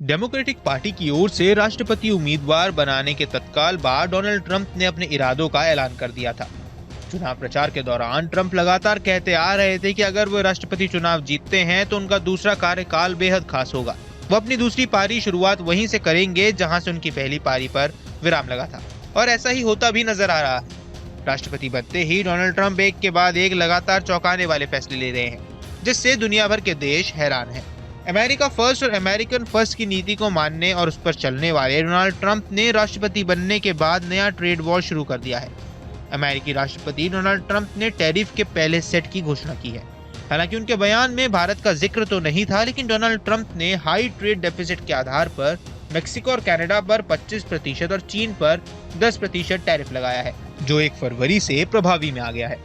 Democratic party की ओर से राष्ट्रपति उम्मीदवार बनाने के तत्काल बाद डोनाल्ड ट्रंप ने अपने इरादों का ऐलान कर दिया था। चुनाव प्रचार के दौरान ट्रंप लगातार कहते आ रहे थे कि अगर वो राष्ट्रपति चुनाव जीतते हैं तो उनका दूसरा कार्यकाल बेहद खास होगा। वो अपनी दूसरी पारी शुरुआत वहीं से करेंगे जहां से उनकी पहली पारी पर विराम लगा था, और ऐसा ही होता भी नजर आ रहा है। राष्ट्रपति बनते ही डोनाल्ड ट्रंप एक के बाद एक लगातार चौंकाने वाले फैसले ले रहे हैं, जिससे दुनिया भर के देश हैरान हैं। अमेरिका फर्स्ट और अमेरिकन फर्स्ट की नीति को मानने और उस पर चलने वाले डोनाल्ड ट्रंप ने राष्ट्रपति बनने के बाद नया ट्रेड वॉर शुरू कर दिया है। अमेरिकी राष्ट्रपति डोनाल्ड ट्रंप ने टैरिफ के पहले सेट की घोषणा की है। हालांकि उनके बयान में भारत का जिक्र तो नहीं था, लेकिन डोनाल्ड ट्रंप ने हाई ट्रेड डेफिसिट के आधार पर मेक्सिको और कनाडा पर 25% और चीन पर 10% टैरिफ लगाया है, जो 1 फरवरी से प्रभावी में आ गया है।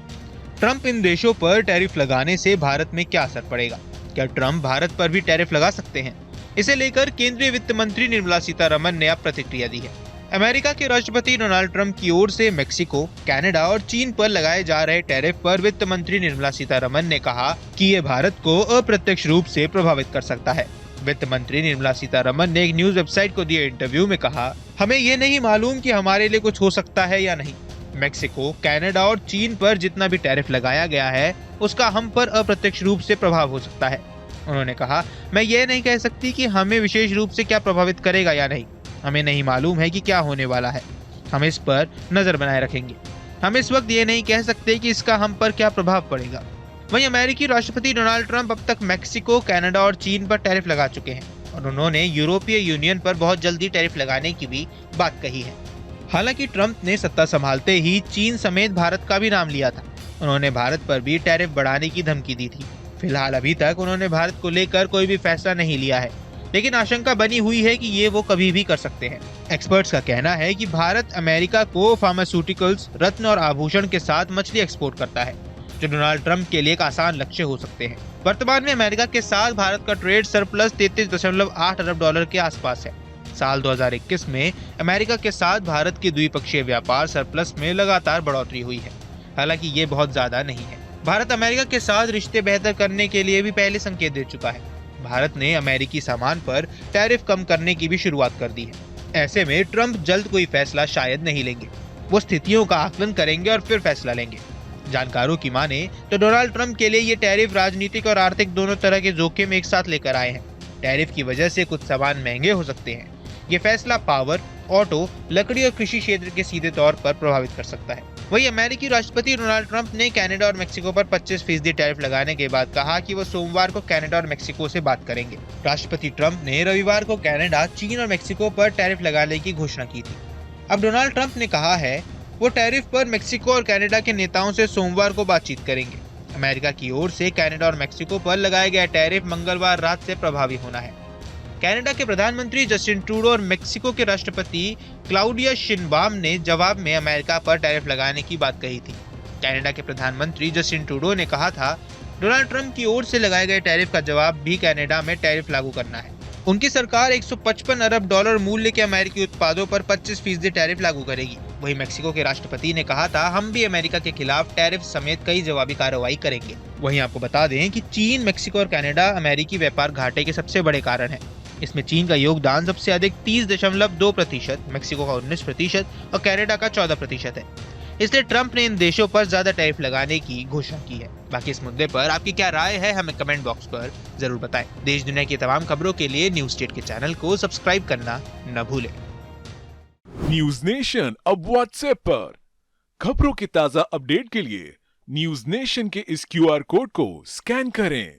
ट्रंप इन देशों पर टैरिफ लगाने से भारत में क्या असर पड़ेगा? क्या ट्रंप भारत पर भी टैरिफ लगा सकते हैं? इसे लेकर केंद्रीय वित्त मंत्री निर्मला सीतारमण ने अब प्रतिक्रिया दी है। अमेरिका के राष्ट्रपति डोनाल्ड ट्रंप की ओर से मेक्सिको, कनाडा और चीन पर लगाए जा रहे टैरिफ पर वित्त मंत्री निर्मला सीतारमण ने कहा कि ये भारत को अप्रत्यक्ष रूप से प्रभावित कर सकता है। वित्त मंत्री निर्मला सीतारमण ने एक न्यूज वेबसाइट को दिए इंटरव्यू में कहा, हमें ये नहीं मालूम कि हमारे लिए कुछ हो सकता है या नहीं। मेक्सिको, कनाडा और चीन पर जितना भी टैरिफ लगाया गया है उसका हम पर अप्रत्यक्ष रूप से प्रभाव हो सकता है। उन्होंने कहा, मैं ये नहीं कह सकती कि हमें विशेष रूप से क्या प्रभावित करेगा या नहीं। हमें नहीं मालूम है कि क्या होने वाला है। हम इस पर नजर बनाए रखेंगे। हम इस वक्त ये नहीं कह सकते कि इसका हम पर क्या प्रभाव पड़ेगा। वहीं अमेरिकी राष्ट्रपति डोनाल्ड ट्रंप अब तक मेक्सिको, कनाडा और चीन पर टैरिफ लगा चुके हैं और उन्होंने यूरोपीय यूनियन पर बहुत जल्दी टैरिफ लगाने की भी बात कही है। हालांकि ट्रंप ने सत्ता संभालते ही चीन समेत भारत का भी नाम लिया था। उन्होंने भारत पर भी टैरिफ बढ़ाने की धमकी दी थी। फिलहाल अभी तक उन्होंने भारत को लेकर कोई भी फैसला नहीं लिया है, लेकिन आशंका बनी हुई है कि ये वो कभी भी कर सकते हैं। एक्सपर्ट्स का कहना है कि भारत अमेरिका को फार्मास्यूटिकल्स, रत्न और आभूषण के साथ मछली एक्सपोर्ट करता है, जो डोनाल्ड ट्रंप के लिए एक आसान लक्ष्य हो सकते हैं। वर्तमान में अमेरिका के साथ भारत का ट्रेड सरप्लस $33.8 अरब के आसपास है। साल 2021 में अमेरिका के साथ भारत के द्विपक्षीय व्यापार सरप्लस में लगातार बढ़ोतरी हुई है। हालांकि ये बहुत ज्यादा नहीं है। भारत अमेरिका के साथ रिश्ते बेहतर करने के लिए भी पहले संकेत दे चुका है। भारत ने अमेरिकी सामान पर टैरिफ कम करने की भी शुरुआत कर दी है। ऐसे में ट्रंप जल्द कोई फैसला शायद नहीं लेंगे। वो स्थितियों का आकलन करेंगे और फिर फैसला लेंगे। जानकारों की माने तो डोनाल्ड ट्रंप के लिए ये टैरिफ राजनीतिक और आर्थिक दोनों तरह के जोखिम एक साथ लेकर आए हैं। टैरिफ की वजह से कुछ सामान महंगे हो सकते हैं। ये फैसला पावर, ऑटो, लकड़ी और कृषि क्षेत्र के सीधे तौर पर प्रभावित कर सकता है। वहीं अमेरिकी राष्ट्रपति डोनाल्ड ट्रंप ने कनाडा और मेक्सिको पर 25% टैरिफ लगाने के बाद कहा कि वो सोमवार को कनाडा और मेक्सिको से बात करेंगे। राष्ट्रपति ट्रंप ने रविवार को कनाडा, चीन और मेक्सिको पर टैरिफ लगाने की घोषणा की थी। अब डोनाल्ड ट्रंप ने कहा है वो टैरिफ पर मेक्सिको और कनाडा के नेताओं से सोमवार को बातचीत करेंगे। अमेरिका की ओर से कनाडा और मेक्सिको पर लगाया गया टैरिफ मंगलवार रात से प्रभावी होना है। कनाडा के प्रधानमंत्री जस्टिन ट्रूडो और मेक्सिको के राष्ट्रपति क्लाउडिया शिनबाम ने जवाब में अमेरिका पर टैरिफ लगाने की बात कही थी। कनाडा के प्रधानमंत्री जस्टिन ट्रूडो ने कहा था, डोनाल्ड ट्रंप की ओर से लगाए गए टैरिफ का जवाब भी कनाडा में टैरिफ लागू करना है। उनकी सरकार $155 अरब मूल्य के अमेरिकी उत्पादों पर 25% टैरिफ लागू करेगी। वहीं मेक्सिको के राष्ट्रपति ने कहा था, हम भी अमेरिका के खिलाफ टैरिफ समेत कई जवाबी कार्रवाई करेंगे। वहीं आपको बता दें कि चीन, मेक्सिको और कनाडा अमेरिकी व्यापार घाटे के सबसे बड़े कारण है। इसमें चीन का योगदान सबसे अधिक 30.2%, मेक्सिको का 19% और कनाडा का 14% है। इसलिए ट्रंप ने इन देशों पर ज्यादा टैरिफ लगाने की घोषणा की है। बाकी इस मुद्दे पर आपकी क्या राय है, हमें कमेंट बॉक्स पर जरूर बताएं। देश दुनिया की तमाम खबरों के लिए न्यूज स्टेट के चैनल को सब्सक्राइब करना न भूलें। न्यूज नेशन अब व्हाट्सएप पर खबरों की ताजा अपडेट के लिए न्यूज नेशन के इस QR कोड को स्कैन करें।